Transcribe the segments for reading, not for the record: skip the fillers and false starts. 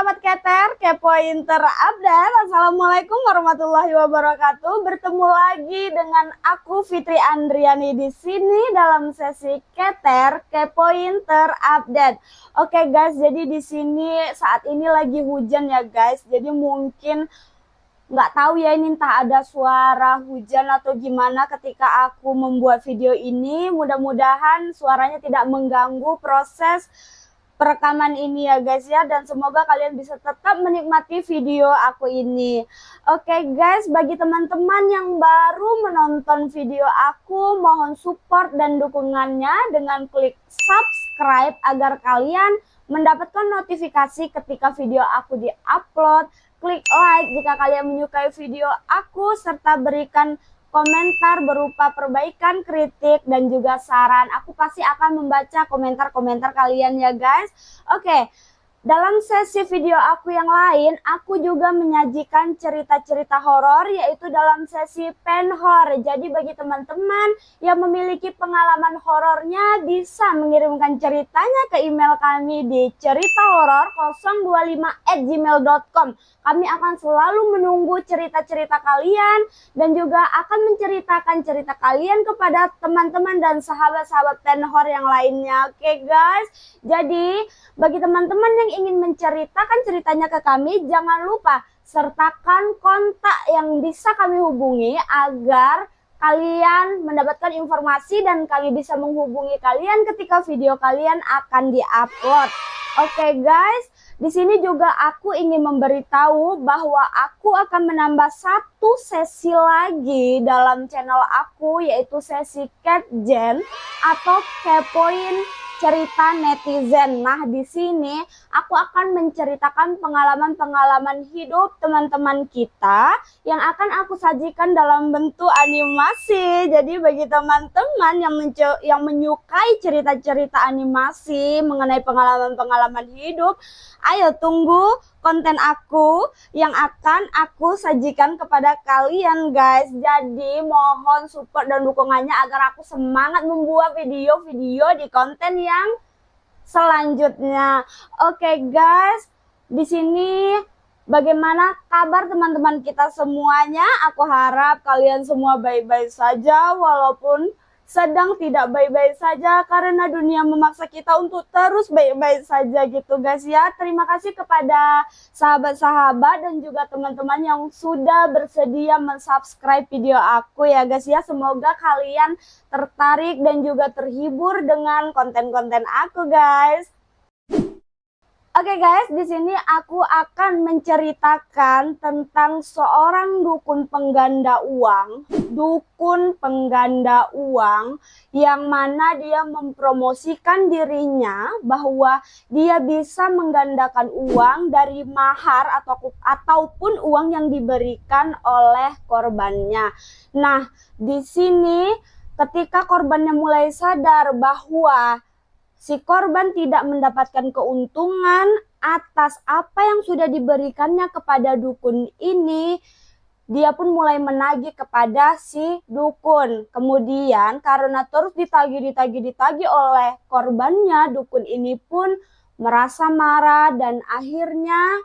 sahabat Keter, kepoin terupdate. Assalamualaikum warahmatullahi wabarakatuh. Bertemu lagi dengan aku Fitri Andriani di sini dalam sesi Keter, kepoin terupdate. Oke guys, jadi di sini saat ini lagi hujan ya guys. Jadi mungkin nggak tahu ya ini entah ada suara hujan atau gimana ketika aku membuat video ini. Mudah-mudahan suaranya tidak mengganggu proses perekaman ini ya guys ya, dan semoga kalian bisa tetap menikmati video aku ini. Oke guys, bagi teman-teman yang baru menonton video aku, mohon support dan dukungannya dengan klik subscribe agar kalian mendapatkan notifikasi ketika video aku di-upload. Klik like jika kalian menyukai video aku, serta berikan komentar berupa perbaikan, kritik, dan juga saran. Aku pasti akan membaca komentar-komentar kalian ya guys. Oke, dalam sesi video aku yang lain, aku juga menyajikan cerita-cerita horor, yaitu dalam sesi penhor. Jadi bagi teman-teman yang memiliki pengalaman horornya, bisa mengirimkan ceritanya ke email kami di ceritahoror025@gmail.com. Kami akan selalu menunggu cerita-cerita kalian dan juga akan menceritakan cerita kalian kepada teman-teman dan sahabat-sahabat penhor yang lainnya. Oke guys, jadi bagi teman-teman yang ingin menceritakan ceritanya ke kami, jangan lupa sertakan kontak yang bisa kami hubungi agar kalian mendapatkan informasi dan kami bisa menghubungi kalian ketika video kalian akan diupload. Oke guys, di sini juga aku ingin memberitahu bahwa aku akan menambah satu sesi lagi dalam channel aku, yaitu sesi Catgen atau kepoin cerita netizen. Nah, di sini aku akan menceritakan pengalaman-pengalaman hidup teman-teman kita yang akan aku sajikan dalam bentuk animasi. Jadi bagi teman-teman yang menyukai cerita-cerita animasi mengenai pengalaman-pengalaman hidup, ayo tunggu konten aku yang akan aku sajikan kepada kalian guys. Jadi mohon support dan dukungannya agar aku semangat membuat video-video di konten yang selanjutnya. Oke guys, di sini bagaimana kabar teman-teman kita semuanya? Aku harap kalian semua baik-baik saja, walaupun sedang tidak baik-baik saja karena dunia memaksa kita untuk terus baik-baik saja gitu guys ya. Terima kasih kepada sahabat-sahabat dan juga teman-teman yang sudah bersedia mensubscribe video aku ya guys ya. Semoga kalian tertarik dan juga terhibur dengan konten-konten aku guys. Oke guys, di sini aku akan menceritakan tentang seorang dukun pengganda uang. Dukun pengganda uang yang mana dia mempromosikan dirinya bahwa dia bisa menggandakan uang dari mahar ataupun uang yang diberikan oleh korbannya. Nah, di sini ketika korbannya mulai sadar bahwa si korban tidak mendapatkan keuntungan atas apa yang sudah diberikannya kepada dukun ini, dia pun mulai menagih kepada si dukun. Kemudian karena terus ditagih oleh korbannya, dukun ini pun merasa marah dan akhirnya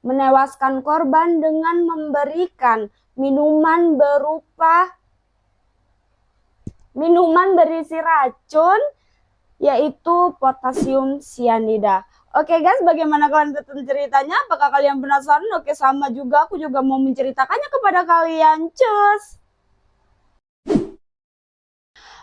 menewaskan korban dengan memberikan minuman berisi racun, yaitu potasium sianida. Oke guys, bagaimana kalian tentang ceritanya? Apakah kalian penasaran? Oke, sama juga, aku juga mau menceritakannya kepada kalian. Cus!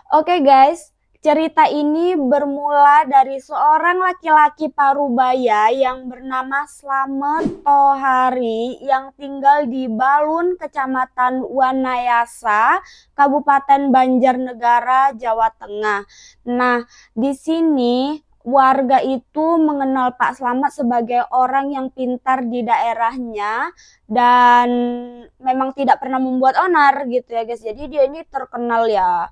Oke guys, cerita ini bermula dari seorang laki-laki Parubaya yang bernama Slamet Tohari yang tinggal di Balun, Kecamatan Wanayasa, Kabupaten Banjarnegara, Jawa Tengah. Nah, di sini warga itu mengenal Pak Slamet sebagai orang yang pintar di daerahnya dan memang tidak pernah membuat onar gitu ya guys. Jadi dia ini terkenal ya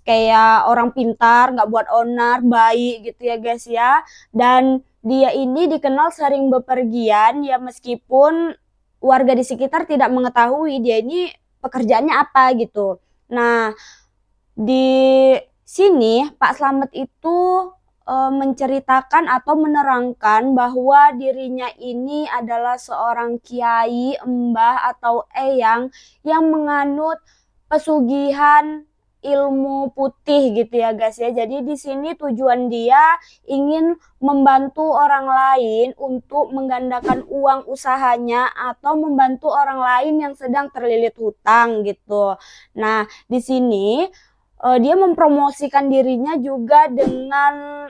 kayak orang pintar, nggak buat onar, baik gitu ya guys ya. Dan dia ini dikenal sering bepergian ya, meskipun warga di sekitar tidak mengetahui dia ini pekerjaannya apa gitu. Nah, di sini Pak Slamet itu menceritakan atau menerangkan bahwa dirinya ini adalah seorang kiai, mbah atau eyang yang menganut pesugihan ilmu putih gitu ya guys ya. Jadi di sini tujuan dia ingin membantu orang lain untuk menggandakan uang usahanya atau membantu orang lain yang sedang terlilit hutang gitu. Nah, di sini dia mempromosikan dirinya juga dengan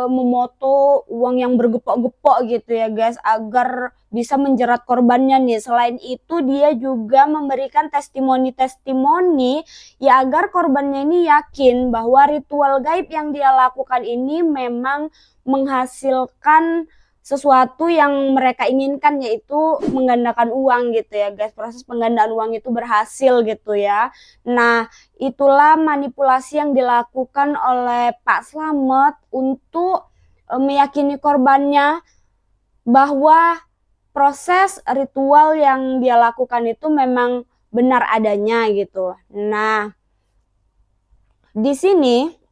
memoto uang yang bergepok-gepok gitu ya guys, agar bisa menjerat korbannya nih. Selain itu dia juga memberikan testimoni-testimoni ya agar korbannya ini yakin bahwa ritual gaib yang dia lakukan ini memang menghasilkan sesuatu yang mereka inginkan, yaitu menggandakan uang gitu ya guys. Proses penggandaan uang itu berhasil gitu ya. Nah, itulah manipulasi yang dilakukan oleh Pak Slamet untuk meyakini korbannya bahwa proses ritual yang dia lakukan itu memang benar adanya gitu. Nah, di sini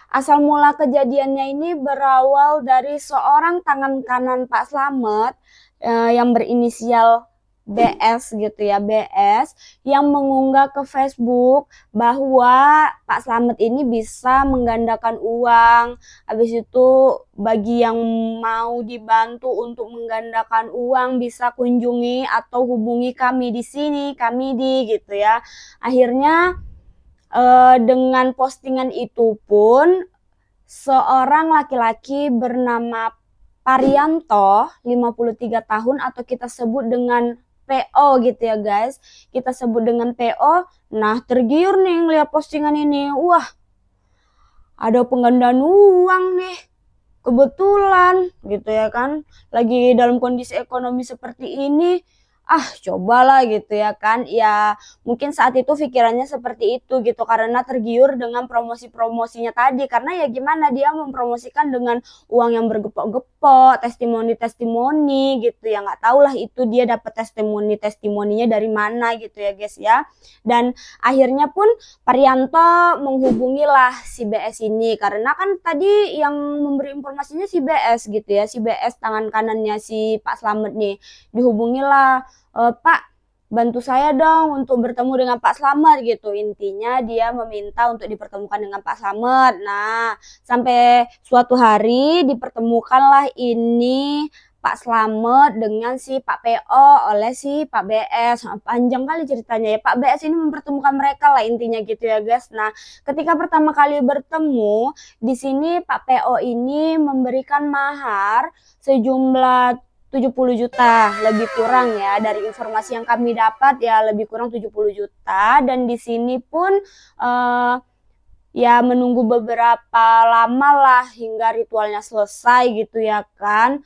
asal mula kejadiannya ini berawal dari seorang tangan kanan Pak Slamet yang berinisial BS gitu ya, BS, yang mengunggah ke Facebook bahwa Pak Slamet ini bisa menggandakan uang. Habis itu bagi yang mau dibantu untuk menggandakan uang bisa kunjungi atau hubungi kami di sini, kami di gitu ya. Akhirnya dengan postingan itu pun seorang laki-laki bernama Parianto, 53 tahun atau kita sebut dengan PO gitu ya guys. Kita sebut dengan PO. Nah, tergiur nih ngeliat postingan ini. Wah, ada penggandaan uang nih. Kebetulan gitu ya kan. Lagi dalam kondisi ekonomi seperti ini. Cobalah gitu ya kan. Ya mungkin saat itu pikirannya seperti itu gitu, karena tergiur dengan promosi-promosinya tadi. Karena ya gimana, dia mempromosikan dengan uang yang bergepok-gepok, testimoni-testimoni gitu ya. Nggak tahu lah itu dia dapat testimoni-testimoninya dari mana gitu ya guys ya. Dan akhirnya pun Parianto menghubungilah si BS ini, karena kan tadi yang memberi informasinya si BS gitu ya. Si BS tangan kanannya si Pak Slamet nih. Dihubungilah, Pak, bantu saya dong untuk bertemu dengan Pak Slamet gitu. Intinya dia meminta untuk dipertemukan dengan Pak Slamet. Nah, sampai suatu hari dipertemukanlah ini Pak Slamet dengan si Pak PO oleh si Pak BS. Panjang kali ceritanya ya. Pak BS ini mempertemukan mereka lah intinya gitu ya guys. Nah, ketika pertama kali bertemu, di sini Pak PO ini memberikan mahar sejumlah 70 juta, lebih kurang ya, dari informasi yang kami dapat ya lebih kurang 70 juta. Dan di sini pun ya menunggu beberapa lama lah hingga ritualnya selesai gitu ya kan.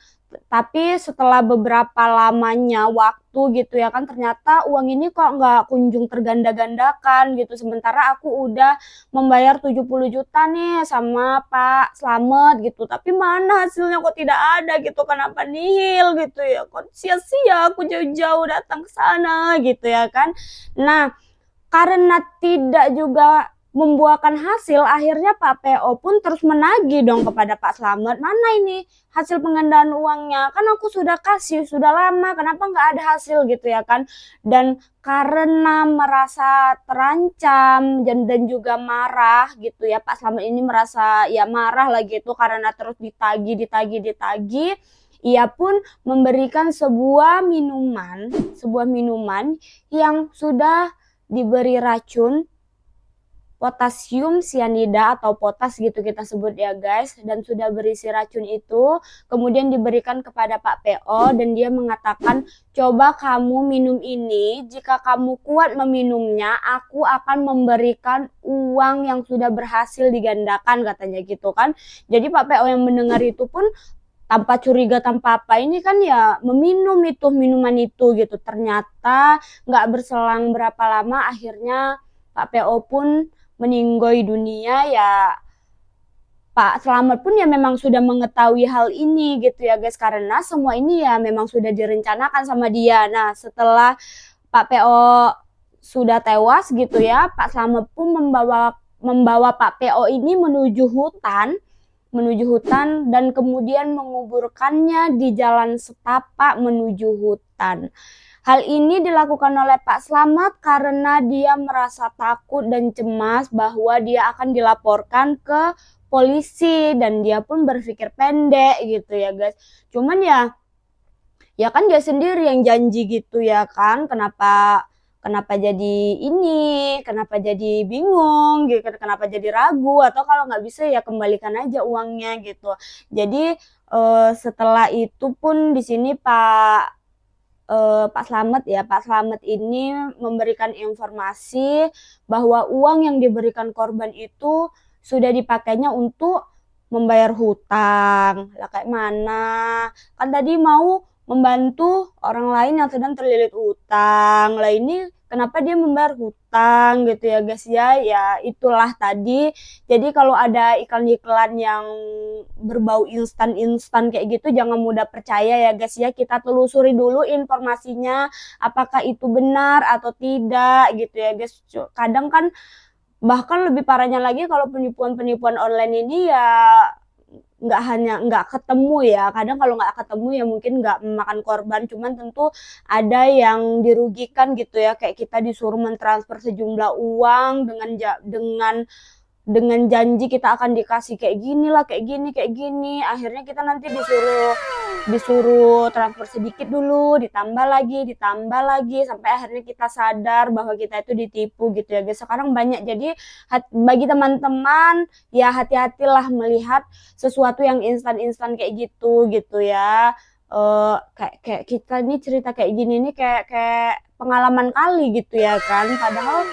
Tapi setelah beberapa lamanya waktu gitu ya kan, ternyata uang ini kok nggak kunjung terganda-gandakan gitu. Sementara aku udah membayar 70 juta nih sama Pak Slamet gitu. Tapi mana hasilnya kok tidak ada gitu. Kenapa nihil gitu ya. Kok sia-sia aku jauh-jauh datang ke sana gitu ya kan. Nah, karena tidak juga membuahkan hasil, akhirnya Pak PO pun terus menagih dong kepada Pak Slamet. Mana ini hasil penggandaan uangnya? Kan aku sudah kasih, sudah lama, kenapa nggak ada hasil gitu ya kan? Dan karena merasa terancam dan juga marah gitu ya, Pak Slamet ini merasa ya marah lah gitu karena terus ditagih. Ia pun memberikan sebuah minuman yang sudah diberi racun potasium sianida atau potas gitu kita sebut ya guys, dan sudah berisi racun itu kemudian diberikan kepada Pak PO dan dia mengatakan, coba kamu minum ini, jika kamu kuat meminumnya aku akan memberikan uang yang sudah berhasil digandakan, katanya gitu kan. Jadi Pak PO yang mendengar itu pun tanpa curiga tanpa apa ini kan ya meminum itu minuman itu gitu. Ternyata nggak berselang berapa lama akhirnya Pak PO pun meninggoy dunia ya. Pak Slamet pun ya memang sudah mengetahui hal ini gitu ya guys, karena semua ini ya memang sudah direncanakan sama dia. Nah, setelah Pak PO sudah tewas gitu ya, Pak Slamet pun membawa Pak PO ini menuju hutan menuju hutan dan kemudian menguburkannya di jalan setapak menuju hutan. Hal ini dilakukan oleh Pak Slamet karena dia merasa takut dan cemas bahwa dia akan dilaporkan ke polisi dan dia pun berpikir pendek gitu ya guys. Cuman ya kan dia sendiri yang janji gitu ya kan, kenapa jadi ini, kenapa jadi bingung gitu, kenapa jadi ragu, atau kalau nggak bisa ya kembalikan aja uangnya gitu. Jadi setelah itu pun di sini Pak Slamet ini memberikan informasi bahwa uang yang diberikan korban itu sudah dipakainya untuk membayar hutang. Lah kayak mana? Kan tadi mau membantu orang lain yang sedang terlilit hutang. Lah ini kenapa dia membayar hutang gitu ya guys ya? Ya itulah tadi. Jadi kalau ada iklan-iklan yang berbau instan kayak gitu jangan mudah percaya ya guys ya. Kita telusuri dulu informasinya apakah itu benar atau tidak gitu ya guys. Kadang kan bahkan lebih parahnya lagi kalau penipuan-penipuan online ini ya nggak ketemu ya. Kadang kalau nggak ketemu ya mungkin nggak memakan korban, cuman tentu ada yang dirugikan gitu ya, kayak kita disuruh mentransfer sejumlah uang dengan janji kita akan dikasih kayak gini lah, kayak gini, akhirnya kita nanti disuruh transfer sedikit dulu, ditambah lagi sampai akhirnya kita sadar bahwa kita itu ditipu gitu ya guys. Sekarang banyak, jadi bagi teman-teman ya hati-hatilah melihat sesuatu yang instan kayak gitu ya. Kayak kita nih cerita kayak gini nih kayak pengalaman kali gitu ya kan, padahal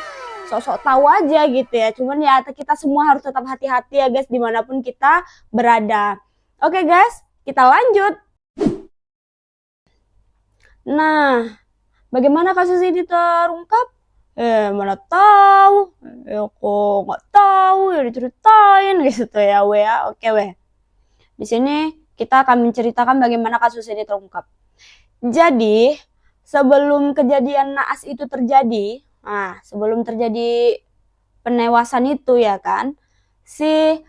sok-sok tahu aja gitu ya. Cuman ya kita semua harus tetap hati-hati ya guys dimanapun kita berada. Oke guys, kita lanjut. Nah, bagaimana kasus ini terungkap? Mana tahu. Kok nggak tahu ya diceritain gitu ya weh ya. Oke weh. Di sini kita akan menceritakan bagaimana kasus ini terungkap. Jadi, sebelum kejadian naas itu terjadi, sebelum terjadi penewasan itu ya kan, si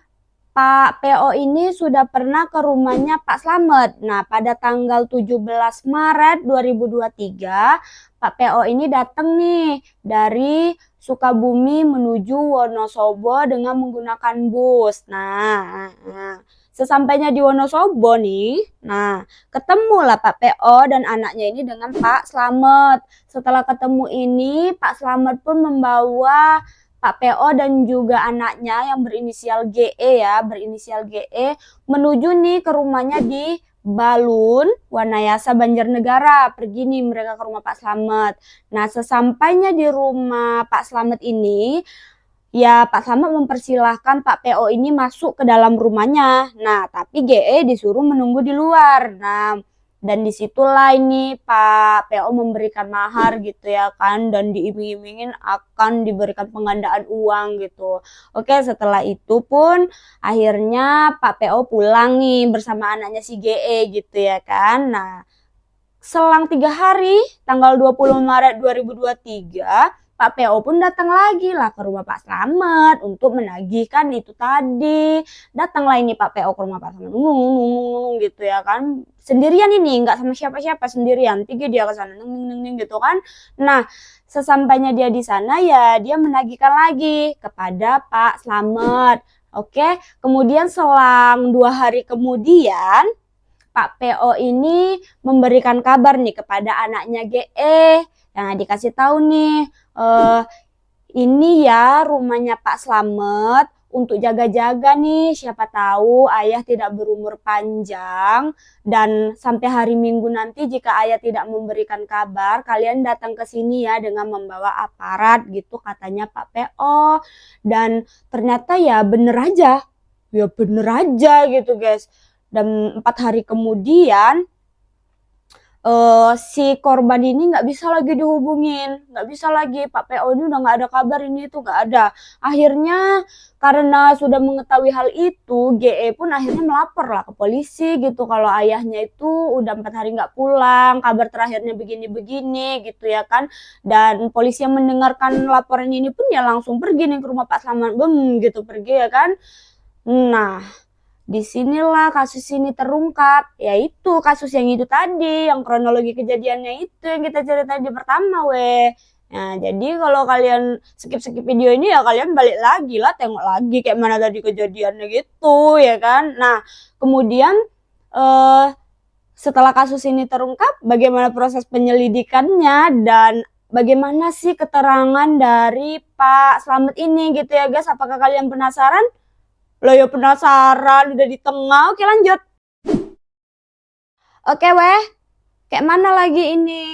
Pak PO ini sudah pernah ke rumahnya Pak Slamet. Nah, pada tanggal 17 Maret 2023, Pak PO ini datang nih dari Sukabumi menuju Wonosobo dengan menggunakan bus. Nah, sesampainya di Wonosobo nih, ketemulah Pak PO dan anaknya ini dengan Pak Slamet. Setelah ketemu ini, Pak Slamet pun membawa Pak PO dan juga anaknya yang berinisial GE menuju nih ke rumahnya di Balun, Wanayasa, Banjarnegara. Pergi nih mereka ke rumah Pak Slamet. Nah, sesampainya di rumah Pak Slamet ini, ya Pak Slamet mempersilahkan Pak PO ini masuk ke dalam rumahnya. Nah, tapi GE disuruh menunggu di luar. Nah, dan disitulah ini Pak PO memberikan mahar gitu ya kan, dan diiming-imingin akan diberikan penggandaan uang gitu. Oke, setelah itu pun akhirnya Pak PO pulang nih bersama anaknya si GE gitu ya kan. Nah, selang 3 hari, tanggal 20 Maret 2023, Pak PO pun datang lagi lah ke rumah Pak Slamet untuk menagihkan itu tadi. Datanglah ini Pak PO ke rumah Pak Slamet, gitu ya kan. Sendirian ini, nggak sama siapa-siapa, sendirian. Pergi dia ke sana, gitu kan. Nah, sesampainya dia di sana ya dia menagihkan lagi kepada Pak Slamet. Oke, kemudian selang 2 hari kemudian, Pak PO ini memberikan kabar nih kepada anaknya GE. Yang dikasih tahu nih, ini ya rumahnya Pak Slamet, untuk jaga-jaga nih, siapa tahu ayah tidak berumur panjang, dan sampai hari Minggu nanti jika ayah tidak memberikan kabar, kalian datang ke sini ya dengan membawa aparat gitu, katanya Pak PO. Dan ternyata ya bener aja gitu guys. Dan 4 hari kemudian si korban ini nggak bisa lagi dihubungin, nggak bisa lagi, Pak PO ini udah nggak ada kabar, ini itu nggak ada. Akhirnya karena sudah mengetahui hal itu, GE pun akhirnya melapor lah ke polisi gitu kalau ayahnya itu udah 4 hari nggak pulang, kabar terakhirnya begini-begini gitu ya kan. Dan polisi yang mendengarkan laporan ini pun ya langsung pergi nih ke rumah Pak Slamet, gitu pergi ya kan. Nah, disinilah kasus ini terungkap, yaitu kasus yang itu tadi, yang kronologi kejadiannya itu yang kita cerita di pertama, weh. Nah, jadi kalau kalian skip-skip video ini ya kalian balik lagi lah, tengok lagi kayak mana tadi kejadiannya gitu, ya kan. Nah, kemudian eh setelah kasus ini terungkap, bagaimana proses penyelidikannya dan bagaimana sih keterangan dari Pak Slamet ini gitu ya guys. Apakah kalian penasaran? Lo ya penasaran, udah di tengah. Oke lanjut. Oke weh, kayak mana lagi ini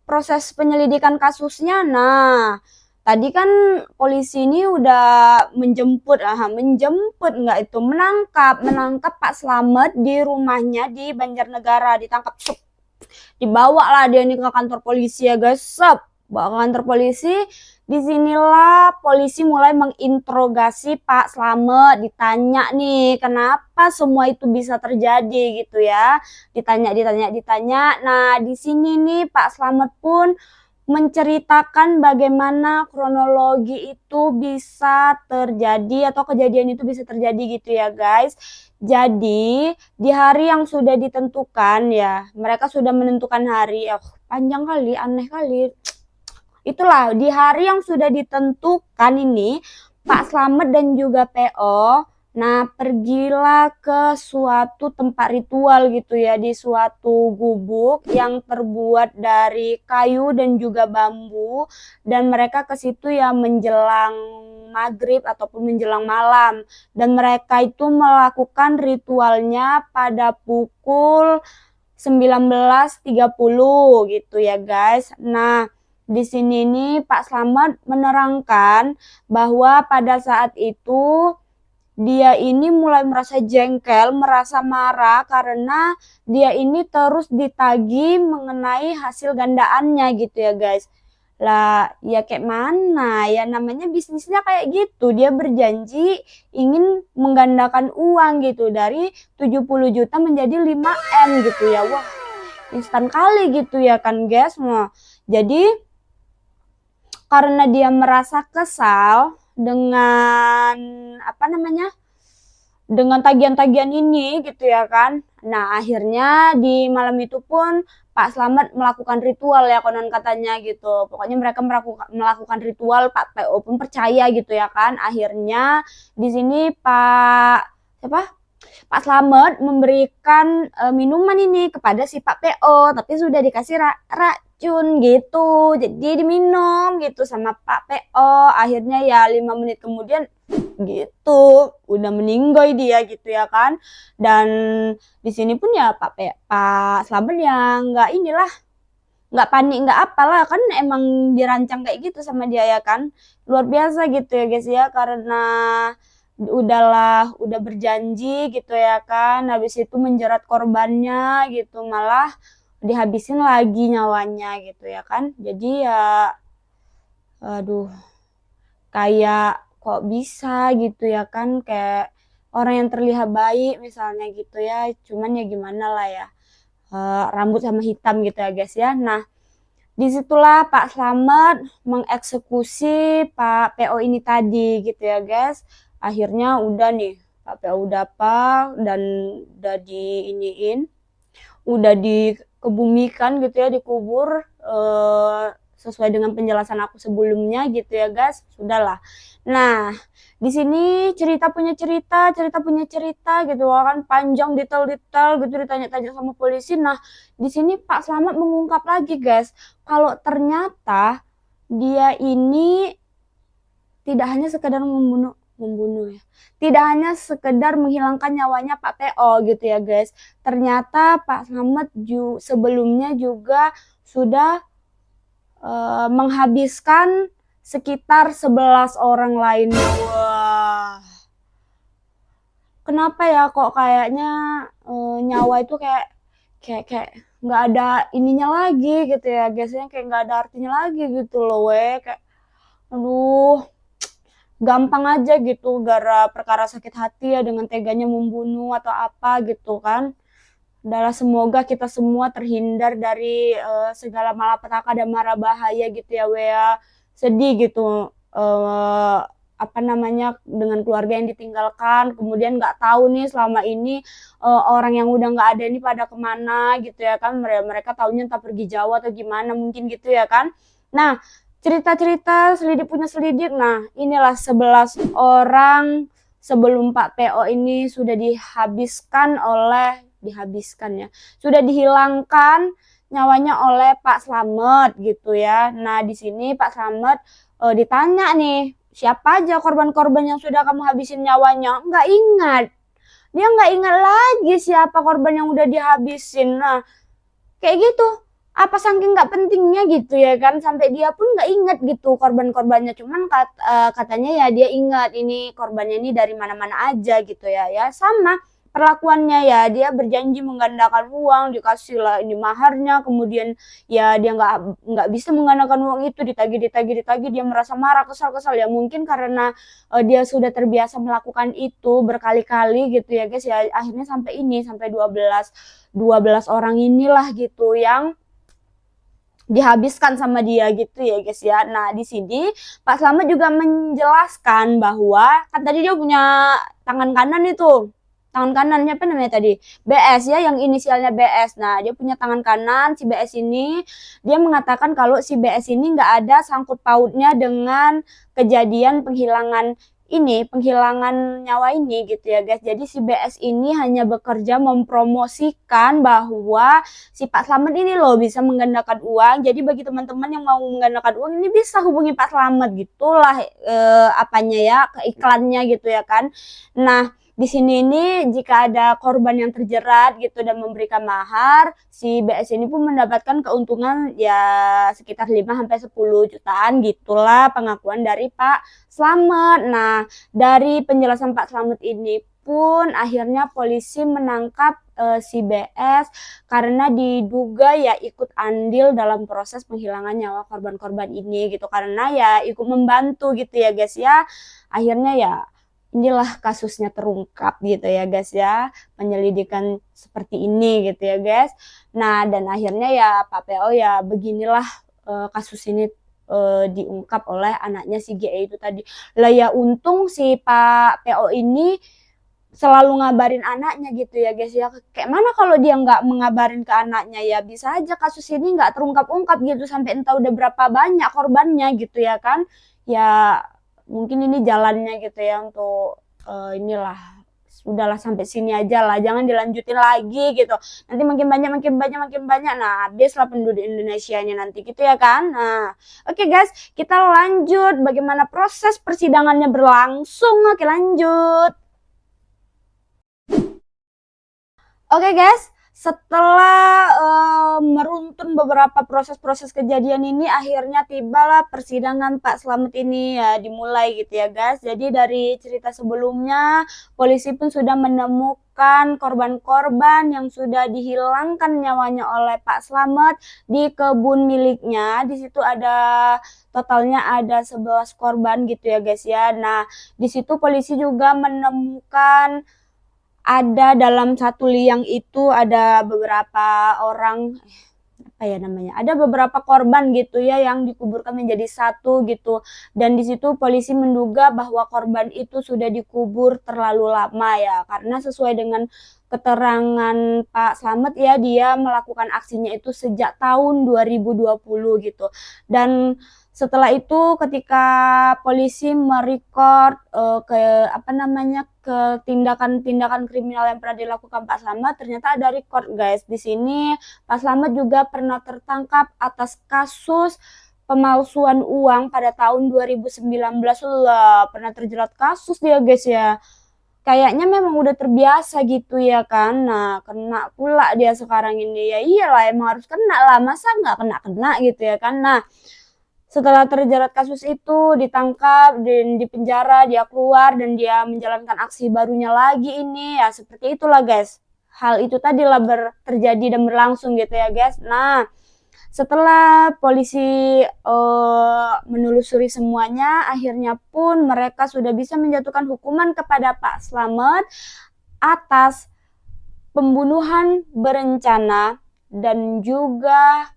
proses penyelidikan kasusnya? Nah, tadi kan polisi ini udah menjemput nggak itu, menangkap Pak Slamet di rumahnya di Banjarnegara, ditangkap, dibawa lah dia ini ke kantor polisi ya guys, bawa ke kantor polisi. Disinilah polisi mulai menginterogasi Pak Slamet, ditanya nih kenapa semua itu bisa terjadi gitu ya, ditanya. Nah di sini nih Pak Slamet pun menceritakan bagaimana kronologi itu bisa terjadi atau kejadian itu bisa terjadi gitu ya guys. Jadi di hari yang sudah ditentukan ya, mereka sudah menentukan hari. Panjang kali, aneh kali. Itulah di hari yang sudah ditentukan ini Pak Slamet dan juga PO, nah pergilah ke suatu tempat ritual gitu ya, di suatu gubuk yang terbuat dari kayu dan juga bambu, dan mereka ke situ ya menjelang maghrib ataupun menjelang malam, dan mereka itu melakukan ritualnya pada pukul 19.30 gitu ya guys. Nah di sini nih Pak Slamet menerangkan bahwa pada saat itu dia ini mulai merasa jengkel, merasa marah karena dia ini terus ditagih mengenai hasil gandaannya gitu ya guys. Lah ya kayak mana ya, namanya bisnisnya kayak gitu, dia berjanji ingin menggandakan uang gitu dari 70 juta menjadi 5M gitu ya. Wah instan kali gitu ya kan guys. Nah, jadi karena dia merasa kesal dengan dengan tagihan-tagihan ini gitu ya kan. Nah akhirnya di malam itu pun Pak Slamet melakukan ritual ya konon katanya gitu. Pokoknya mereka melakukan ritual, Pak PO pun percaya gitu ya kan. Akhirnya di sini Pak Slamet memberikan minuman ini kepada si Pak PO, tapi sudah dikasih racun gitu, jadi diminum gitu sama Pak PO. Akhirnya ya 5 menit kemudian gitu udah meninggal dia gitu ya kan. Dan di sini pun ya Pak Slamet ya nggak panik nggak apalah, kan emang dirancang kayak gitu sama dia ya kan. Luar biasa gitu ya guys ya, karena udah berjanji gitu ya kan, habis itu menjerat korbannya gitu, malah dihabisin lagi nyawanya gitu ya kan. Jadi ya aduh, kayak kok bisa gitu ya kan, kayak orang yang terlihat baik misalnya gitu ya, cuman ya gimana lah ya, rambut sama hitam gitu ya guys ya. Nah disitulah Pak Slamet mengeksekusi Pak PO ini tadi gitu ya guys. Akhirnya udah nih Pak PO udah dan udah udah dikebumikan gitu ya, dikubur sesuai dengan penjelasan aku sebelumnya gitu ya guys. Sudahlah. Nah di sini cerita punya cerita gitu kan, panjang detail-detail gitu, ditanya-tanya sama polisi. Nah di sini Pak Slamet mengungkap lagi guys, kalau ternyata dia ini tidak hanya sekedar membunuh ya, tidak hanya sekedar menghilangkan nyawanya Pak PO gitu ya guys. Ternyata Pak Slamet sebelumnya juga sudah menghabiskan sekitar 11 orang lainnya. Wah, kenapa ya kok kayaknya nyawa itu kayak nggak ada ininya lagi gitu ya, biasanya kayak nggak ada artinya lagi gitu loh kayak aduh, gampang aja gitu gara perkara sakit hati ya dengan teganya membunuh atau apa gitu kan. Adalah semoga kita semua terhindar dari segala malapetaka dan mara bahaya gitu ya Wea. Sedih gitu apa namanya, dengan keluarga yang ditinggalkan, kemudian nggak tahu nih selama ini orang yang udah nggak ada ini pada kemana gitu ya kan, mereka taunya entah pergi jauh atau gimana mungkin gitu ya kan. Nah, cerita-cerita selidik punya selidik, nah inilah 11 orang sebelum Pak PO ini sudah dihabiskan ya, sudah dihilangkan nyawanya oleh Pak Slamet gitu ya. Nah, di sini Pak Slamet ditanya nih, siapa aja korban-korban yang sudah kamu habisin nyawanya? Nggak ingat. Dia nggak ingat lagi siapa korban yang udah dihabisin. Nah, kayak gitu. Apa saking nggak pentingnya gitu ya kan, sampai dia pun nggak ingat gitu korban-korbannya. Cuman katanya ya dia ingat ini korbannya ini dari mana-mana aja gitu ya. Ya sama perlakuannya ya, dia berjanji menggandakan uang, dikasih lah ini maharnya, kemudian ya dia nggak bisa menggandakan uang itu, ditagih, dia merasa marah, kesal ya, mungkin karena dia sudah terbiasa melakukan itu berkali-kali gitu ya guys ya, akhirnya sampai 12 orang inilah gitu yang dihabiskan sama dia gitu ya guys ya. Nah, di sini Pak Slamet juga menjelaskan bahwa kan tadi dia punya tangan kanan itu. Tangan kanannya apa namanya tadi? BS ya, yang inisialnya BS. Nah, dia punya tangan kanan, si BS ini, dia mengatakan kalau si BS ini nggak ada sangkut pautnya dengan kejadian penghilangan nyawa ini gitu ya guys. Jadi si BS ini hanya bekerja mempromosikan bahwa si Pak Slamet ini loh bisa menggandakan uang. Jadi bagi teman-teman yang mau menggandakan uang ini bisa hubungi Pak Slamet, gitulah apanya ya, keiklannya gitu ya kan. Nah, di sini ini jika ada korban yang terjerat gitu dan memberikan mahar, si BS ini pun mendapatkan keuntungan ya sekitar 5-10 jutaan gitulah pengakuan dari Pak Slamet. Nah, dari penjelasan Pak Slamet ini pun akhirnya polisi menangkap si BS karena diduga ya ikut andil dalam proses penghilangan nyawa korban-korban ini gitu, karena ya ikut membantu gitu ya guys ya. Akhirnya ya inilah kasusnya terungkap gitu ya guys ya, penyelidikan seperti ini gitu ya guys. Nah, dan akhirnya ya Pak PO ya beginilah kasus ini diungkap oleh anaknya si GE itu tadi. Lah ya untung si Pak PO ini selalu ngabarin anaknya gitu ya guys ya. Kayak mana kalau dia nggak mengabarin ke anaknya, ya bisa aja kasus ini nggak terungkap-ungkap gitu sampai entah udah berapa banyak korbannya gitu ya kan. Ya mungkin ini jalannya gitu ya untuk inilah, udahlah sampai sini aja lah, jangan dilanjutin lagi gitu, nanti makin banyak, nah habislah penduduk Indonesia nya nanti gitu ya kan. Nah oke guys, kita lanjut bagaimana proses persidangannya berlangsung. Oke lanjut. Oke guys, setelah meruntun beberapa proses-proses kejadian ini, akhirnya tibalah persidangan Pak Slamet ini ya dimulai gitu ya guys. Jadi dari cerita sebelumnya, polisi pun sudah menemukan korban-korban yang sudah dihilangkan nyawanya oleh Pak Slamet di kebun miliknya. Di situ totalnya ada 11 korban gitu ya guys ya. Nah, di situ polisi juga menemukan ada dalam satu liang itu ada beberapa orang, apa ya namanya, ada beberapa korban gitu ya yang dikuburkan menjadi satu gitu, dan di situ polisi menduga bahwa korban itu sudah dikubur terlalu lama ya, karena sesuai dengan keterangan Pak Slamet ya, dia melakukan aksinya itu sejak tahun 2020 gitu. Dan setelah itu ketika polisi merecord ke tindakan-tindakan kriminal yang pernah dilakukan Pak Slamet, ternyata ada record guys. Di sini Pak Slamet juga pernah tertangkap atas kasus pemalsuan uang pada tahun 2019 lah, pernah terjerat kasus dia guys ya. Kayaknya memang udah terbiasa gitu ya kan. Nah, kena pula dia sekarang ini. Ya iyalah, emang harus kena lah, masa nggak kena gitu ya kan. Nah, setelah terjerat kasus itu, ditangkap dan dipenjara, dia keluar dan dia menjalankan aksi barunya lagi ini. Ya seperti itulah guys. Hal itu tadilah terjadi dan berlangsung gitu ya guys. Nah, setelah polisi menelusuri semuanya, akhirnya pun mereka sudah bisa menjatuhkan hukuman kepada Pak Slamet atas pembunuhan berencana dan juga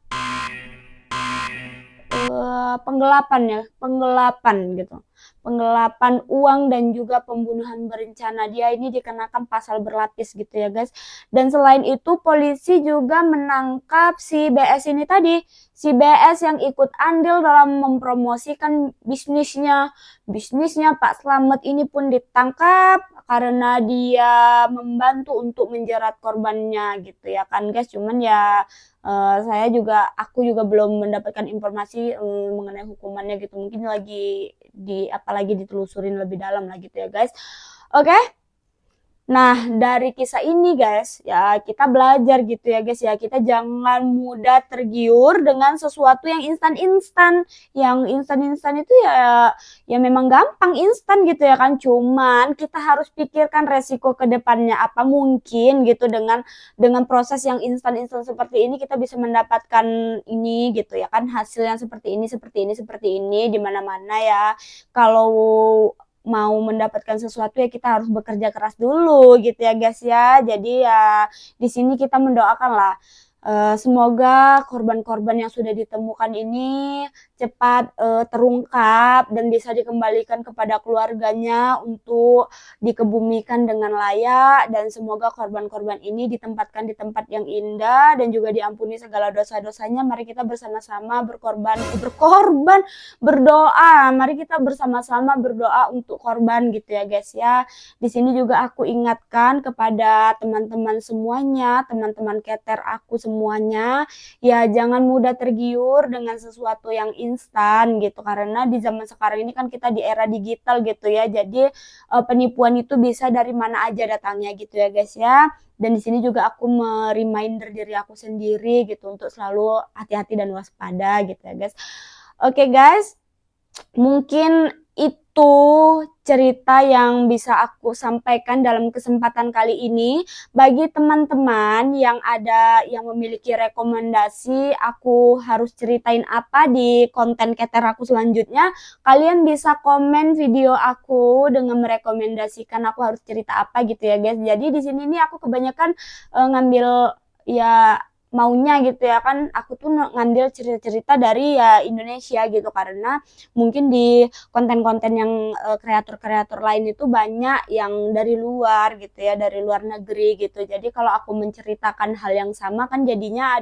penggelapan gitu. penggelapan uang dan juga pembunuhan berencana. Dia ini dikenakan pasal berlapis gitu ya guys. Dan selain itu polisi juga menangkap si BS ini tadi, si BS yang ikut andil dalam mempromosikan bisnisnya. Bisnisnya Pak Slamet ini pun ditangkap karena dia membantu untuk menjerat korbannya gitu ya kan guys. Cuman ya aku juga belum mendapatkan informasi mengenai hukumannya gitu. Mungkin lagi apalagi ditelusurin lebih dalam lah gitu ya guys. Oke. Nah, dari kisah ini guys, ya kita belajar gitu ya guys ya. Kita jangan mudah tergiur dengan sesuatu yang instan-instan. Yang instan-instan itu ya memang gampang instan gitu ya kan. Cuman kita harus pikirkan resiko ke depannya. Apa mungkin gitu dengan proses yang instan-instan seperti ini kita bisa mendapatkan ini gitu ya kan, hasil yang seperti ini di mana-mana ya. Kalau mau mendapatkan sesuatu ya kita harus bekerja keras dulu gitu ya guys ya. Jadi ya di sini kita mendoakan lah semoga korban-korban yang sudah ditemukan ini cepat terungkap dan bisa dikembalikan kepada keluarganya untuk dikebumikan dengan layak, dan semoga korban-korban ini ditempatkan di tempat yang indah dan juga diampuni segala dosa-dosanya. Mari kita bersama-sama berdoa. Mari kita bersama-sama berdoa untuk korban gitu ya guys ya. Di sini juga aku ingatkan kepada teman-teman semuanya, teman-teman keter aku semuanya, ya jangan mudah tergiur dengan sesuatu yang instan gitu, karena di zaman sekarang ini kan kita di era digital gitu ya. Jadi penipuan itu bisa dari mana aja datangnya gitu ya guys ya. Dan di sini juga aku mereminder diri aku sendiri gitu untuk selalu hati-hati dan waspada gitu ya guys. Oke guys, mungkin itu cerita yang bisa aku sampaikan dalam kesempatan kali ini. Bagi teman-teman yang memiliki rekomendasi aku harus ceritain apa di konten keter aku selanjutnya, kalian bisa komen video aku dengan merekomendasikan aku harus cerita apa gitu ya guys. Jadi di sini nih aku kebanyakan ngambil ya maunya gitu ya kan, aku tuh ngambil cerita-cerita dari ya Indonesia gitu, karena mungkin di konten-konten yang kreator-kreator lain itu banyak yang dari luar gitu ya, dari luar negeri gitu. Jadi kalau aku menceritakan hal yang sama kan jadinya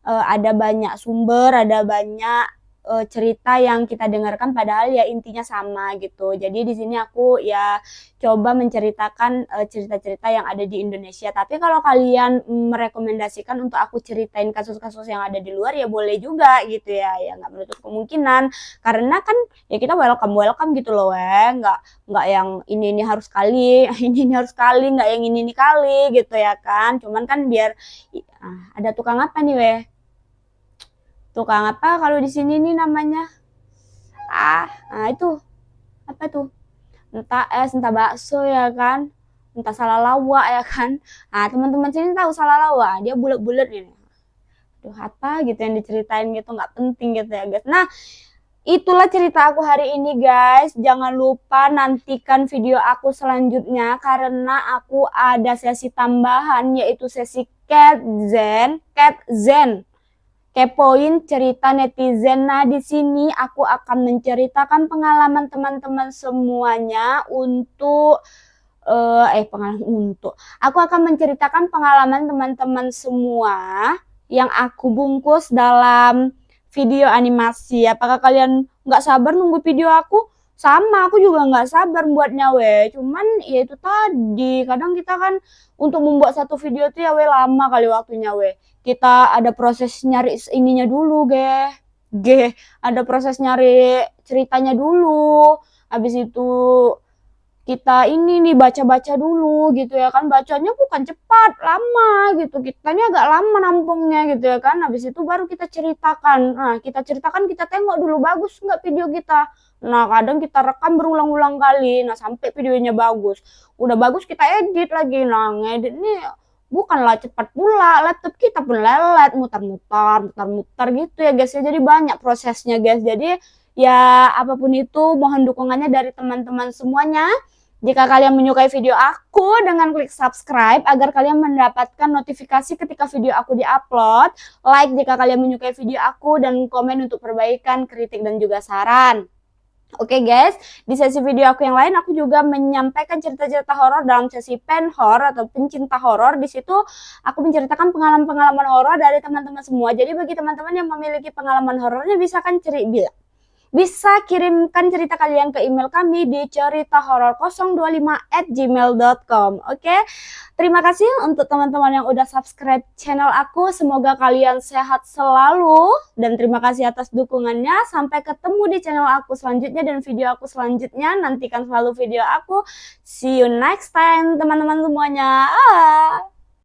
ada banyak sumber, ada banyak cerita yang kita dengarkan padahal ya intinya sama gitu. Jadi di sini aku ya coba menceritakan cerita-cerita yang ada di Indonesia. Tapi kalau kalian merekomendasikan untuk aku ceritain kasus-kasus yang ada di luar ya boleh juga gitu ya. Ya nggak menutup kemungkinan. Karena kan ya kita welcome gitu loh nggak yang ini harus kali, ini harus kali, nggak yang ini kali gitu ya kan. Cuman kan biar ada tukang apa nih tukang apa kalau di sini nih namanya? Itu apa tuh? Entah es, entah bakso ya kan? Entah salalawa ya kan? Teman-teman sini tahu salalawa? Dia bulat-bulat ini. Aduh, apa gitu yang diceritain gitu, nggak penting gitu ya guys. Nah, itulah cerita aku hari ini guys. Jangan lupa nantikan video aku selanjutnya karena aku ada sesi tambahan yaitu sesi Cat Zen. Kepoin cerita netizen. Nah, di sini aku akan menceritakan pengalaman teman-teman semuanya aku akan menceritakan pengalaman teman-teman semua yang aku bungkus dalam video animasi. Apakah kalian nggak sabar nunggu video aku? Sama, aku juga nggak sabar buatnya cuman ya itu tadi, kadang kita kan untuk membuat satu video tuh ya lama kali waktunya kita ada proses nyari ininya dulu ada proses nyari ceritanya dulu, habis itu kita ini nih baca-baca dulu gitu ya kan, bacanya bukan cepat, lama gitu, kitanya agak lama nampungnya gitu ya kan, habis itu baru kita ceritakan. Kita tengok dulu bagus nggak video kita. Nah kadang kita rekam berulang-ulang kali, sampai videonya bagus, udah bagus kita edit lagi. Nah ngedit nih bukanlah cepat pula, laptop kita pun lelet, muter-muter gitu ya guys ya, jadi banyak prosesnya guys. Jadi ya apapun itu mohon dukungannya dari teman-teman semuanya. Jika kalian menyukai video aku, dengan klik subscribe agar kalian mendapatkan notifikasi ketika video aku diupload. Like jika kalian menyukai video aku, dan komen untuk perbaikan, kritik, dan juga saran. Oke guys, di sesi video aku yang lain aku juga menyampaikan cerita-cerita horor dalam sesi pen horror atau pencinta horor. Di situ aku menceritakan pengalaman-pengalaman horor dari teman-teman semua. Jadi bagi teman-teman yang memiliki pengalaman horornya bisa kirimkan cerita kalian ke email kami di ceritahoror025@gmail.com. Oke. Terima kasih untuk teman-teman yang udah subscribe channel aku. Semoga kalian sehat selalu dan terima kasih atas dukungannya. Sampai ketemu di channel aku selanjutnya dan video aku selanjutnya. Nantikan selalu video aku. See you next time teman-teman semuanya.